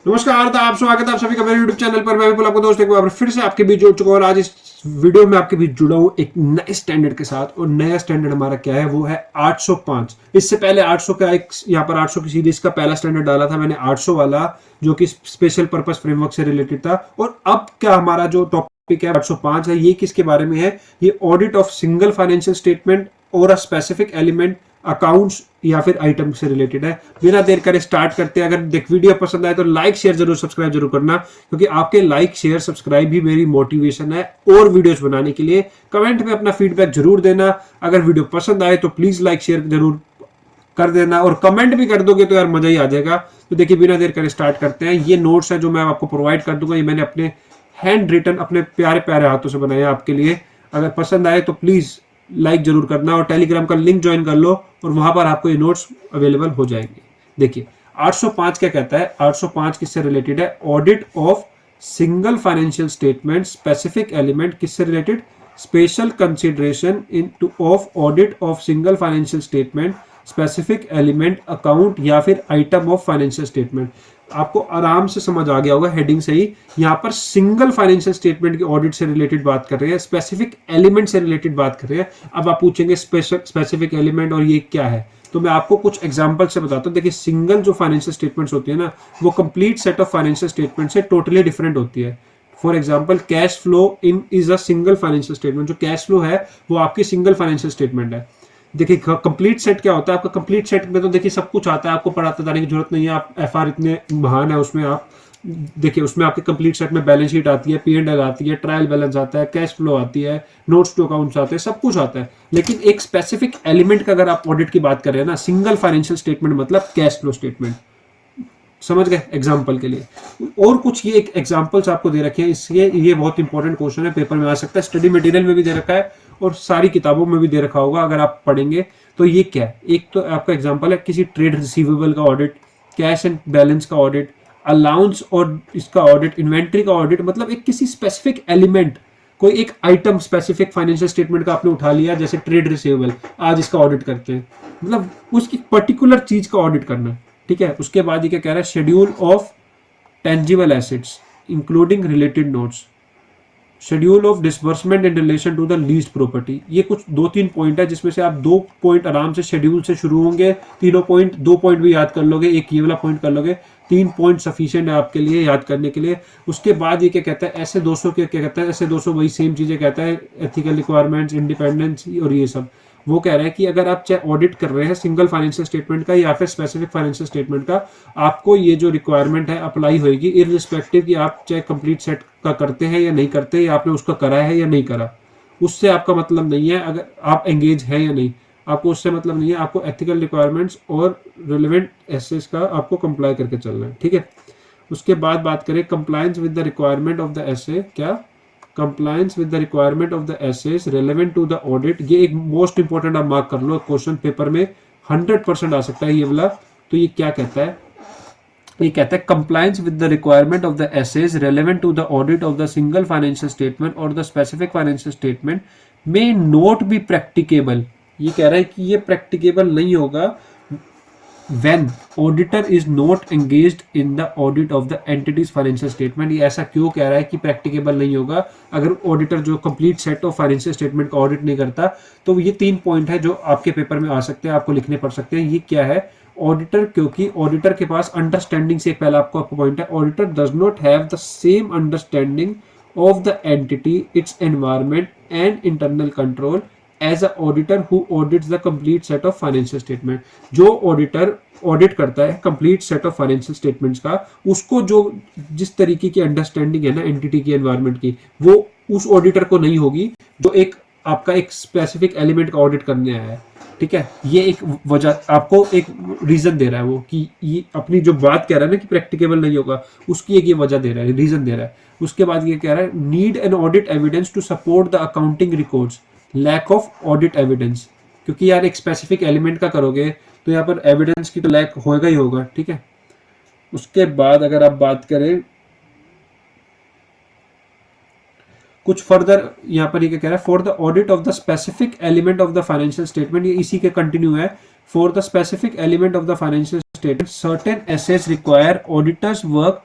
नमस्कार आप स्वागत है आप सभी का मेरे YouTube चैनल पर। मैं विपुल आपको दोस्त एक बार फिर से आपके बीच जुड़ चुका हूं और आज इस वीडियो में आपके बीच जुड़ा हूं एक नए स्टैंडर्ड के साथ। और नया स्टैंडर्ड हमारा क्या है, वो है 805। इससे पहले 800 का एक यहाँ पर 800 की सीरीज का पहला स्टैंडर्ड डाला था मैंने, 800 वाला, जो कि स्पेशल पर्पस फ्रेमवर्क से रिलेटेड था। और अब क्या हमारा जो टॉपिक है 805 है, ये किसके बारे में है? ये audit of single financial statement और अ स्पेसिफिक एलिमेंट, अकाउंट्स या फिर आइटम से रिलेटेड है। बिना देर करे स्टार्ट करते हैं। अगर देख वीडियो पसंद आए तो लाइक शेयर जरूर सब्सक्राइब जरूर करना, क्योंकि आपके लाइक शेयर सब्सक्राइब भी मेरी मोटिवेशन है और वीडियोस बनाने के लिए। कमेंट में अपना फीडबैक जरूर देना। अगर वीडियो पसंद आए तो प्लीज लाइक शेयर जरूर कर देना, और कमेंट भी कर दोगे तो यार मजा ही आ जाएगा। तो देखिए बिना देर करे स्टार्ट करते हैं। ये नोट्स है जो मैं आपको प्रोवाइड कर दूंगा, ये मैंने अपने हैंड रिटन अपने प्यारे प्यारे हाथों से बनाया आपके लिए। अगर पसंद आए तो प्लीज लाइक जरूर करना और टेलीग्राम का लिंक ज्वाइन कर लो और वहां पर आपको ये नोट्स अवेलेबल हो जाएंगे। देखिए 805 क्या कहता है? 805 किससे रिलेटेड है? Audit of single financial statement specific element. किससे related? Special consideration in to of audit of single financial statement specific element, account या फिर आइटम ऑफ फाइनेंशियल स्टेटमेंट। आपको आराम से समझ आ गया होगा हेडिंग से ही। यहाँ पर सिंगल फाइनेंशियल स्टेटमेंट की ऑडिट से रिलेटेड बात कर रहे हैं, स्पेसिफिक एलिमेंट से रिलेटेड बात कर रहे हैं। अब आप पूछेंगे स्पेसिफिक एलिमेंट और ये क्या है, तो मैं आपको कुछ एग्जांपल से बताता हूँ। देखिए सिंगल जो फाइनेंशियल स्टेटमेंट्स होती है ना, वो complete set of financial statement से टोटली डिफरेंट होती है। For example cash flow in is a single financial statement. जो कैश फ्लो है वो आपकी सिंगल फाइनेंशियल स्टेटमेंट है। देखिए कंप्लीट सेट क्या होता है आपका? कंप्लीट सेट में तो देखिए सब कुछ आता है, आपको पढ़ाते जाने की जरूरत नहीं है। आप एफआर इतने महान है उसमें, आप देखिए उसमें आपके कंप्लीट सेट में बैलेंस शीट आती है, P&L आती है, ट्रायल बैलेंस आता है, कैश फ्लो आती है, नोट्स टू अकाउंट्स आते हैं, सब कुछ आता है। लेकिन एक स्पेसिफिक एलिमेंट का अगर आप ऑडिट की बात कर रहे हैं ना, सिंगल फाइनेंशियल स्टेटमेंट मतलब कैश फ्लो स्टेटमेंट। समझ गए? एग्जाम्पल के लिए और कुछ ये एक एग्जाम्पल्स आपको दे रखे हैं, इसलिए ये बहुत इंपॉर्टेंट क्वेश्चन है, पेपर में आ सकता है, स्टडी मटेरियल में भी दे रखा है और सारी किताबों में भी दे रखा होगा अगर आप पढ़ेंगे तो। ये क्या है? एक तो आपका एग्जाम्पल है किसी ट्रेड रिसीवेबल का ऑडिट, कैश एंड बैलेंस का ऑडिट, अलाउंस और इसका ऑडिट, इन्वेंट्री का ऑडिट। मतलब एक किसी स्पेसिफिक एलिमेंट, कोई एक आइटम स्पेसिफिक फाइनेंशियल स्टेटमेंट का आपने उठा लिया, जैसे ट्रेड रिसीवेबल, आज इसका ऑडिट करते हैं, मतलब उसकी पर्टिकुलर चीज का ऑडिट करना। ठीक है। उसके बाद ये क्या कह रहा है? Schedule of tangible assets including related notes, schedule of disbursement in relation to the leased property. ये कुछ 2-3 पॉइंट है जिसमें से आप 2 पॉइंट आराम से शेड्यूल से शुरू होंगे, तीनों पॉइंट, 2 पॉइंट भी याद कर लोगे, एक ये वाला पॉइंट कर लोगे, 3 पॉइंट सफिशिएंट है आपके लिए याद करने के लिए। उसके बाद ये क्या कहता है? ऐसे 200 क्या कहता है? ऐसे 200 वही सेम चीजें कहता है, एथिकल रिक्वायरमेंट्स, इंडिपेंडेंस और ये सब। वो कह रहा है कि अगर आप चाहे ऑडिट कर रहे हैं सिंगल फाइनेंशियल स्टेटमेंट का या फिर स्पेसिफिक फाइनेंशियल स्टेटमेंट का, आपको ये जो रिक्वायरमेंट है अप्लाई होगी, इररिस्पेक्टिव कि आप चाहे कंप्लीट सेट का करते हैं या नहीं करते, या आपने उसका करा है या नहीं करा। उससे आपका मतलब नहीं है अगर आप एंगेज है या नहीं, आपको उससे मतलब नहीं है। आपको एथिकल रिक्वायरमेंट्स और रिलेवेंट एसेस का आपको कंप्लाई करके चलना है। ठीक है। उसके बाद बात करें compliance with the requirement of the SAs. क्या? Compliance with the requirement of the SAs relevant to the audit. ये एक मोस्ट इंपॉर्टेंट आप मार्क कर लो, क्वेश्चन पेपर में 100% आ सकता है ये वाला। तो ये क्या कहता है? ये कहता है compliance with the requirement of the SAs relevant to the audit of the single financial statement और the specific financial statement may not be practicable. ये कह रहा है कि ये प्रैक्टिकेबल नहीं होगा when auditor is not engaged in the audit of the entity's financial statement। ये ऐसा क्यों कह रहा है कि प्रैक्टिकेबल नहीं होगा अगर ऑडिटर जो complete set of financial statement का ऑडिट नहीं करता? तो ये 3 पॉइंट है जो आपके पेपर में आ सकते हैं, आपको लिखने पड़ सकते हैं। ये क्या है? ऑडिटर, क्योंकि ऑडिटर के पास अंडरस्टैंडिंग से पहला आपको पॉइंट है, auditor does not have the same understanding of the entity, its environment and internal control as a auditor who audits the complete set of financial statement. जो ऑडिटर ऑडिट करता है complete set of financial statements का, उसको जो जिस तरीके की understanding है ना एंटिटी की, एनवायरमेंट की, वो उस ऑडिटर को नहीं होगी जो एक आपका एक स्पेसिफिक एलिमेंट का ऑडिट करने आया है। ठीक है। ये एक वजह, आपको एक रीजन दे रहा है वो, कि ये अपनी जो बात कह रहा है ना कि प्रैक्टिकेबल नहीं होगा, उसकी एक ये वजह दे रहा है, रीजन दे रहा है। उसके बाद ये कह रहा है need an audit evidence to support the accounting records, lack of audit evidence. क्योंकि यार एक स्पेसिफिक एलिमेंट का करोगे तो यहाँ पर एविडेंस की तो लैक होगा ही होगा। ठीक है। उसके बाद अगर आप बात करें कुछ फर्दर, यहाँ पर ये क्या कह रहा है? For the audit of the specific element of the financial statement, ये इसी के कंटिन्यू है। For the specific element of the financial statement certain assets require auditors work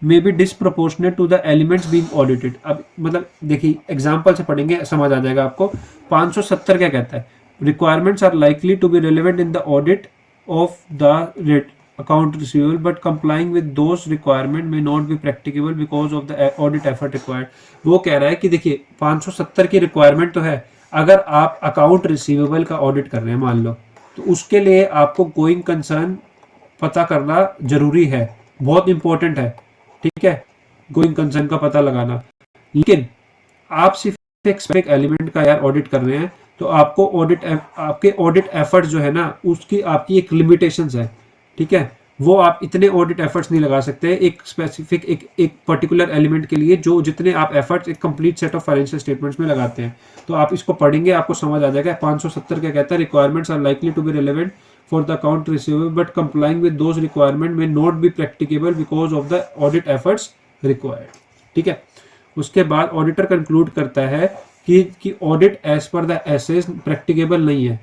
may be disproportionate to the elements being audited. अब मतलब देखिए example से पढ़ेंगे समझ आ जाएगा आपको। 570 क्या कहता है, requirements are likely to be relevant in the audit of the rate account receivable but complying with those requirement may not be practicable because of the audit effort required. वो कह रहा है कि देखिए 570 की रिक्वायरमेंट तो है, अगर आप अकाउंट रिसीवेबल का ऑडिट कर रहे हैं मान लो, तो उसके लिए आपको गोइंग कंसर्न पता करना जरूरी है, बहुत इंपॉर्टेंट है, ठीक है, गोइंग कंसर्न का पता लगाना। लेकिन आप सिर्फ एक स्पेसिफिक एलिमेंट का यार ऑडिट कर रहे हैं, तो आपको आपके ऑडिट एफर्ट्स जो है ना, उसकी आपकी एक लिमिटेशंस है, ठीक है। वो आप इतने ऑडिट एफर्ट्स नहीं लगा सकते एक स्पेसिफिक एक पर्टिकुलर एलिमेंट के लिए, जो जितने आप एफर्ट्स एक complete set of financial statements में लगाते हैं। तो आप इसको पढ़ेंगे, आपको समझ आ जाएगा। 570 क्या कहता है, requirements are likely to be relevant for the account receivable but complying with those requirement may not be practicable because of the audit efforts required, ठीक है। उसके बाद ऑडिटर कंक्लूड करता है कि audit as per the SAs practicable नहीं है।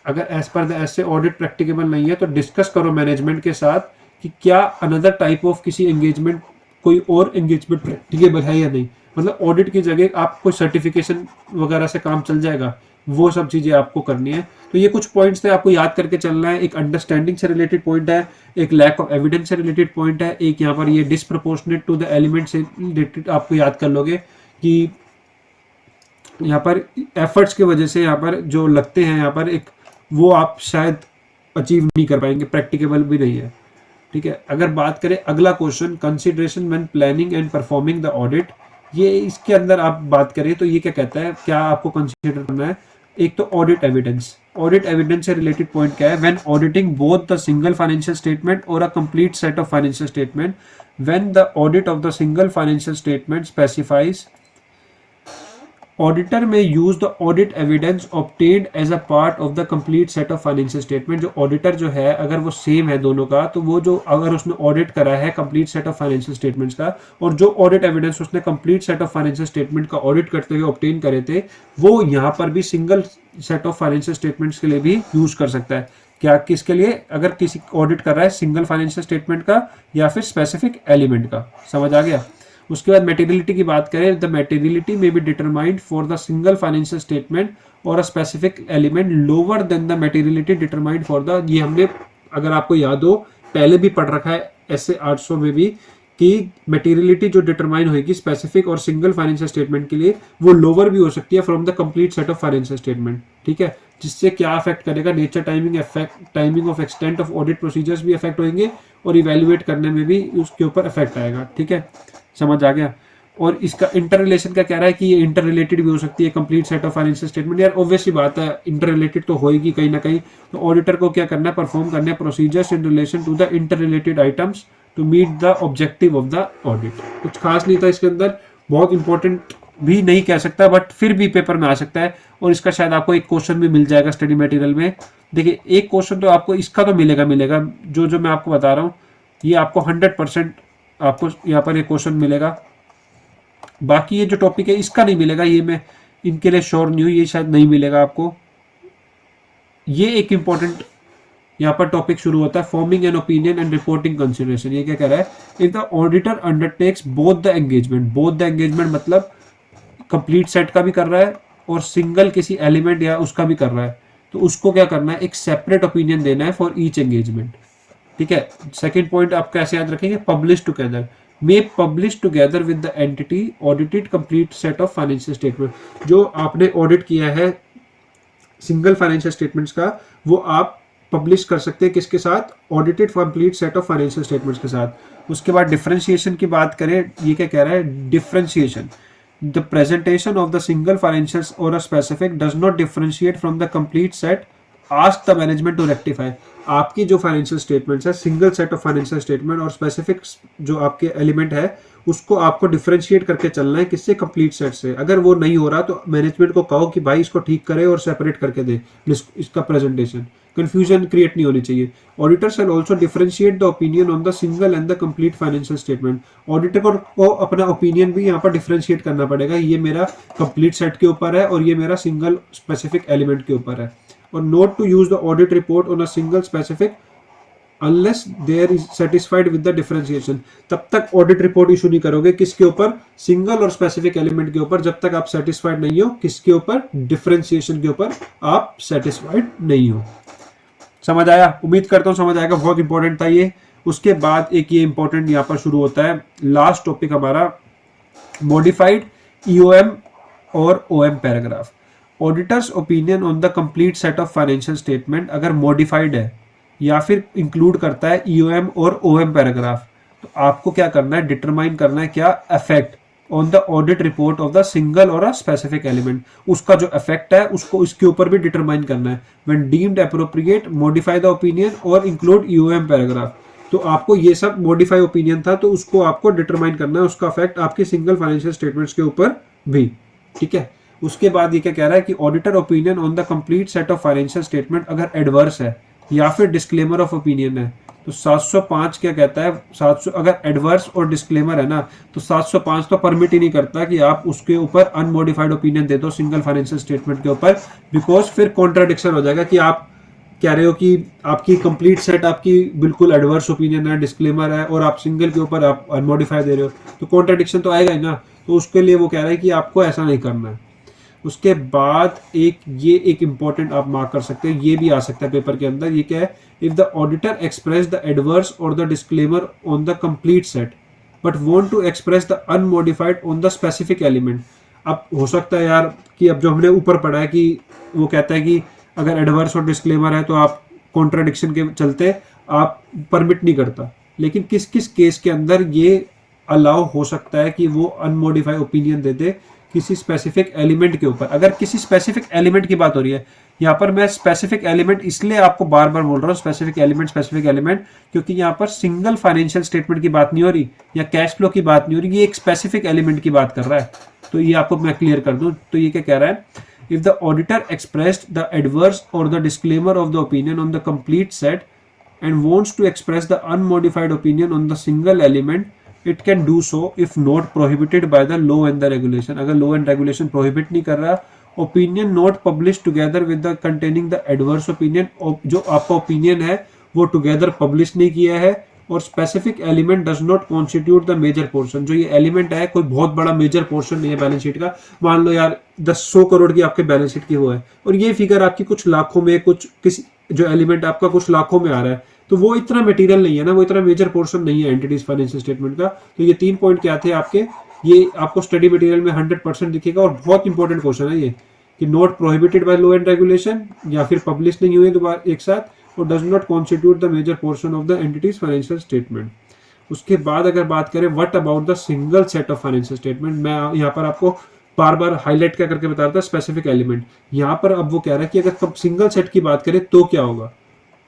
अगर as per the essay audit practicable नहीं है तो डिस्कस करो मैनेजमेंट के साथ कि क्या अनदर टाइप ऑफ किसी एंगेजमेंट, कोई और एंगेजमेंट प्रैक्टिकेबल है या नहीं। मतलब ऑडिट की जगह आप कोई सर्टिफिकेशन वगैरह से काम चल जाएगा, वो सब चीज़ें आपको करनी है। तो ये कुछ पॉइंट्स थे, आपको याद करके चलना है। एक अंडरस्टैंडिंग से रिलेटेड पॉइंट है, एक लैक ऑफ एविडेंस से रिलेटेड पॉइंट है, एक यहाँ पर ये डिसप्रोपोर्शनेट टू द एलिमेंट से रिलेटेड आपको याद कर लोगे कि यहाँ पर एफर्ट्स की वजह से यहाँ पर जो लगते हैं यहाँ पर एक, वो आप शायद अचीव नहीं कर पाएंगे, प्रैक्टिकेबल भी नहीं है, ठीक है। अगर बात करें अगला question, consideration when planning and performing the audit, ये इसके अंदर आप बात करें तो ये क्या कहता है, क्या आपको कंसिडर करना है। एक तो ऑडिट एविडेंस, ऑडिट एविडेंस से रिलेटेड पॉइंट क्या है, when auditing both the single financial statement और a complete set of financial statement, when the audit of the single financial statement specifies auditor may use the audit evidence obtained as a part of the complete set of financial statement. जो auditor जो है अगर वो same है दोनों का, तो वो जो अगर उसने ऑडिट करा है complete set of financial statements का, और जो ऑडिट एविडेंस उसने complete set of financial statement का ऑडिट करते हुए ऑब्टेन करे थे, वो यहाँ पर भी single set of financial statements के लिए भी यूज कर सकता है। क्या, किसके लिए, अगर किसी ऑडिट कर रहा है सिंगल फाइनेंशियल स्टेटमेंट का या फिर स्पेसिफिक एलिमेंट का, समझ आ गया। उसके बाद मेटीरियलिटी की बात करें, the materiality may be determined for the single financial statement और a specific element lower than the materiality determined for the, ये हमने अगर आपको याद हो पहले भी पढ़ रखा है ऐसे 800 में भी, कि मेटीरियलिटी जो डिटरमाइन होगी स्पेसिफिक और सिंगल फाइनेंशियल स्टेटमेंट के लिए, वो लोअर भी हो सकती है from the complete set of financial statement, ठीक है। जिससे क्या अफेक्ट करेगा, nature, timing, timing of extent of audit procedures भी अफेक्ट होंगे और इवेल्युएट करने में भी उसके ऊपर अफेक्ट आएगा, ठीक है, समझ आ गया। और इसका इंटर रिलेशन का कह रहा है कि ये इंटर रिलेटेड भी हो सकती है complete set of financial statement. यार ऑब्वियसली बात है, इंटर रिलेटेड तो होएगी कहीं ना कहीं। तो ऑडिटर को क्या करना है, परफॉर्म करना है procedures in relation to the inter related items to meet the objective of the audit. कुछ खास नहीं था इसके अंदर, बहुत इंपॉर्टेंट भी नहीं कह सकता, बट फिर भी पेपर में आ सकता है। और इसका शायद आपको एक क्वेश्चन भी मिल जाएगा स्टडी मटेरियल में। देखिए एक क्वेश्चन तो आपको इसका तो मिलेगा, जो मैं आपको बता रहा हूँ ये आपको 100% आपको यहाँ पर एक क्वेश्चन मिलेगा। बाकी ये जो टॉपिक है इसका नहीं मिलेगा, ये मैं इनके लिए श्योर नहीं हूँ, ये शायद नहीं मिलेगा आपको। ये एक इंपॉर्टेंट यहाँ पर टॉपिक शुरू होता है, forming an opinion and reporting consideration. ये क्या कह रहा है, if the auditor undertakes both the engagement मतलब कंप्लीट सेट का भी कर रहा है और सिंगल किसी एलिमेंट या उसका भी कर रहा है, तो उसको क्या करना है, एक सेपरेट ओपिनियन देना है फॉर ईच एंगेजमेंट, ठीक है। सेकंड पॉइंट आप कैसे याद रखेंगे, publish together, may publish together with the entity audited complete set of financial statement. जो आपने ऑडिट किया है सिंगल फाइनेंशियल स्टेटमेंट्स का, वो आप पब्लिश कर सकते हैं किसके साथ, audited complete set of financial statements के साथ। उसके बाद डिफरेंशिएशन की बात करें, ये क्या कह रहा है, differentiation, the presentation of the single financial और specific does not differentiate from the complete set, ask the management to rectify. आपकी जो फाइनेंशियल स्टेटमेंट्स है, single set of financial statement और स्पेसिफिक जो आपके एलिमेंट है, उसको आपको डिफरेंशिएट करके चलना है, किससे, कंप्लीट सेट से। अगर वो नहीं हो रहा तो मैनेजमेंट को कहो कि भाई इसको ठीक करे और सेपरेट करके दे इसका प्रेजेंटेशन, कंफ्यूजन क्रिएट नहीं होनी चाहिए। Auditor shall also differentiate the opinion on the single and the complete financial statement. Auditor को अपना ओपिनियन भी यहाँ पर डिफरेंशिएट करना पड़ेगा, ये मेरा कंप्लीट सेट के ऊपर है और ये मेरा सिंगल स्पेसिफिक एलिमेंट के ऊपर है। और not to use the audit report on a single specific unless they are satisfied with the differentiation, तब तक ऑडिट रिपोर्ट इशू नहीं करोगे। किसके ऊपर? सिंगल और स्पेसिफिक एलिमेंट के ऊपर, जब तक आप सेटिस्फाइड नहीं हो। किसके ऊपर? डिफरेंशिएशन के ऊपर आप सेटिस्फाइड नहीं हो। समझ आया? उम्मीद करता हूं समझ आएगा, बहुत इंपॉर्टेंट था ये। उसके बाद एक ये इंपॉर्टेंट यहाँ पर शुरू होता है लास्ट टॉपिक हमारा, मॉडिफाइड ईओएम और OM paragraph. Auditors opinion on the complete set of financial statement अगर मॉडिफाइड है या फिर इंक्लूड करता है ईओएम और ओएम पैराग्राफ, तो आपको क्या करना है? डिटरमाइन करना है क्या effect on the audit report of the single और अ स्पेसिफिक एलिमेंट। उसका जो इफेक्ट है उसको इसके ऊपर भी डिटरमाइन करना है। When deemed appropriate modify the opinion और इंक्लूड ईओएम पैराग्राफ। तो आपको ये सब मॉडिफाई ओपिनियन था, तो उसको आपको डिटरमाइन करना है, उसका इफेक्ट आपके सिंगल फाइनेंशियल स्टेटमेंट्स के ऊपर भी। ठीक है। उसके बाद ये क्या कह रहा है कि auditor opinion on the complete set of financial statement अगर एडवर्स है या फिर डिस्क्लेमर ऑफ ओपिनियन है, तो 705 क्या कहता है? 700 अगर एडवर्स और डिस्क्लेमर है ना, तो 705 तो परमिट ही नहीं करता कि आप उसके ऊपर अनमोडिफाइड ओपिनियन दे दो सिंगल फाइनेंशियल स्टेटमेंट के ऊपर, बिकॉज फिर कॉन्ट्राडिक्शन हो जाएगा कि आप कह रहे हो कि आपकी कंप्लीट सेट आपकी बिल्कुल एडवर्स ओपिनियन है, डिस्क्लेमर है, और आप सिंगल के ऊपर आप अनमोडिफाइड दे रहे हो, तो कॉन्ट्राडिक्शन तो आएगा ही ना। तो उसके लिए वो कह रहा है कि आपको ऐसा नहीं करना है। उसके बाद एक इंपॉर्टेंट आप मार्क कर सकते हैं, ये भी आ सकता है पेपर के अंदर। ये क्या है? If the auditor express the adverse or the disclaimer on the complete set but want to express the unmodified on the specific element. अब हो सकता है यार कि अब जो हमने ऊपर पढ़ा है कि वो कहता है कि अगर एडवर्स और डिस्क्लेमर है तो आप कॉन्ट्राडिक्शन के चलते आप परमिट नहीं करता, लेकिन किस किस केस के अंदर ये अलाउ हो सकता है कि वो अनमोडिफाइड ओपिनियन दे दे किसी स्पेसिफिक एलिमेंट के ऊपर। अगर किसी स्पेसिफिक एलिमेंट की बात हो रही है, यहाँ पर मैं स्पेसिफिक एलिमेंट इसलिए आपको बार बार बोल रहा हूँ स्पेसिफिक एलिमेंट, क्योंकि यहाँ पर सिंगल फाइनेंशियल स्टेटमेंट की बात नहीं हो रही या कैश फ्लो की बात नहीं हो रही, ये एक स्पेसिफिक एलिमेंट की बात कर रहा है। तो ये आपको मैं क्लियर कर दूं। तो ये क्या कह रहा है? If the auditor expressed the adverse or the disclaimer of the opinion on the complete set and wants to express the unmodified opinion on the single element, it can do so if not prohibited by the law and the regulation। अगर law and regulation prohibit नहीं कर रहा, opinion not published together with the containing the adverse opinion, जो आपका opinion है वो together publish नहीं किया है, और specific element does not constitute the major portion. जो ये एलिमेंट है कोई बहुत बड़ा मेजर पोर्शन नहीं है बैलेंस शीट का। मान लो यार 100 करोड़ की आपके बैलेंस शीट की वो है, और ये फिगर आपकी कुछ लाखों में, कुछ किसी जो एलिमेंट आपका कुछ लाखों में आ रहा है, तो वो इतना मटेरियल नहीं है ना, वो इतना मेजर पोर्शन नहीं है एंटिटीज फाइनेंशियल स्टेटमेंट का। तो ये 3 पॉइंट क्या थे आपके, ये आपको स्टडी मटेरियल में 100% दिखेगा, और बहुत इंपॉर्टेंट क्वेश्चन है ये कि not prohibited by law and regulation, या फिर पब्लिश नहीं हुए दोबारा एक साथ, और does not constitute the major portion of the entities financial statement. उसके बाद अगर बात करें what about the single set of financial statement, मैं यहाँ पर आपको बार बार हाईलाइट क्या करके बता रहा था, स्पेसिफिक एलिमेंट। यहाँ पर अब वो कह रहा है कि अगर सिंगल सेट की बात करें तो क्या होगा।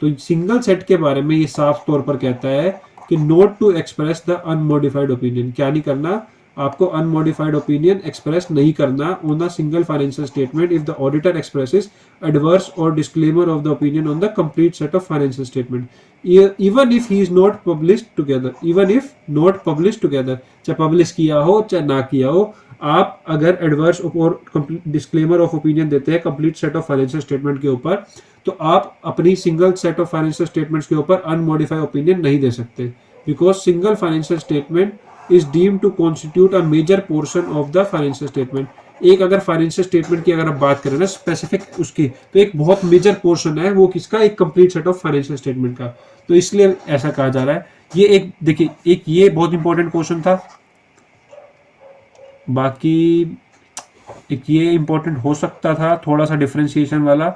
तो सिंगल सेट के बारे में ये साफ तौर पर कहता है कि not to express the unmodified opinion. क्या नहीं करना आपको? अनमोडिफाइड ओपिनियन एक्सप्रेस नहीं करना on the single financial statement if the auditor expresses adverse or disclaimer of the opinion on the complete set of financial statement, even if he is not published together. Even if not published together, चाहे publish किया हो चाहे ना किया हो, आप अगर adverse or disclaimer of opinion देते हैं complete set of financial statement के ऊपर, तो आप अपनी single set of financial statements के ऊपर अनमोडिफाइड ओपिनियन नहीं दे सकते, because single financial statement is deemed to constitute a major portion of the financial statement. एक अगर फाइनेंशियल स्टेटमेंट की अगर आप बात करें ना स्पेसिफिक उसकी, तो एक बहुत मेजर पोर्शन है वो किसका? एक complete set of financial statement का। तो इसलिए ऐसा कहा जा रहा है। ये एक देखिए, एक ये बहुत इंपॉर्टेंट क्वेश्चन था, बाकी एक ये इंपॉर्टेंट हो सकता था थोड़ा सा डिफरेंशिएशन वाला,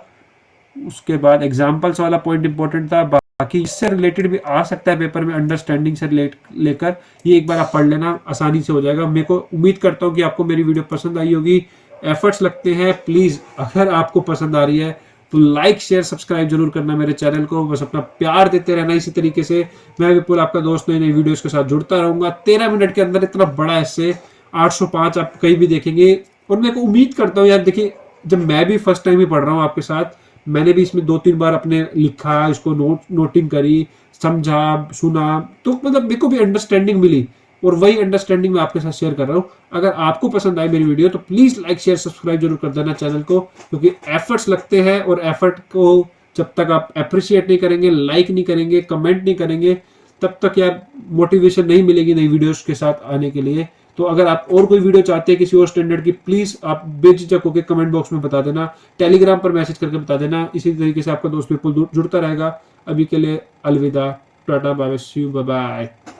उसके बाद एग्जाम्पल्स वाला पॉइंट इंपॉर्टेंट था, बाकी इससे रिलेटेड भी आ सकता है पेपर में, अंडरस्टैंडिंग से लेकर। ये एक बार आप पढ़ लेना, आसानी से हो जाएगा। मेरे को उम्मीद करता हूँ कि आपको मेरी वीडियो पसंद आई होगी। एफर्ट्स लगते हैं, प्लीज अगर आपको पसंद आ रही है तो लाइक शेयर सब्सक्राइब जरूर करना मेरे चैनल को। बस अपना प्यार देते रहना इसी तरीके से। मैं विपुल आपका दोस्त नई नई वीडियोस के साथ जुड़ता रहूंगा। 13 मिनट के अंदर इतना बड़ा ऐसे 805 आप कहीं भी देखेंगे, और मैं को उम्मीद करता हूँ यार, देखिए जब मैं भी फर्स्ट टाइम ही पढ़ रहा हूँ आपके साथ, मैंने भी इसमें 2-3 बार अपने लिखा, इसको नोटिंग करी, समझा, सुना, तो मतलब मेरे को भी अंडरस्टैंडिंग मिली, और वही अंडरस्टैंडिंग मैं आपके साथ शेयर कर रहा हूँ। अगर आपको पसंद आई मेरी वीडियो तो प्लीज लाइक शेयर सब्सक्राइब जरूर कर देना चैनल को, क्योंकि एफर्ट्स लगते हैं और एफर्ट को जब तक आप अप्रिशिएट नहीं करेंगे, लाइक नहीं करेंगे, कमेंट नहीं करेंगे, तब तक यार मोटिवेशन नहीं मिलेगी नई वीडियोस के साथ आने के लिए। तो अगर आप और कोई वीडियो चाहते हैं किसी और स्टैंडर्ड की, प्लीज आप बेझिझक होकर कमेंट बॉक्स में बता देना, टेलीग्राम पर मैसेज करके बता देना। इसी तरीके से आपका दोस्त बिल्कुल जुड़ता रहेगा। अभी के लिए अलविदा, टाटा, bye bye, see you, bye bye.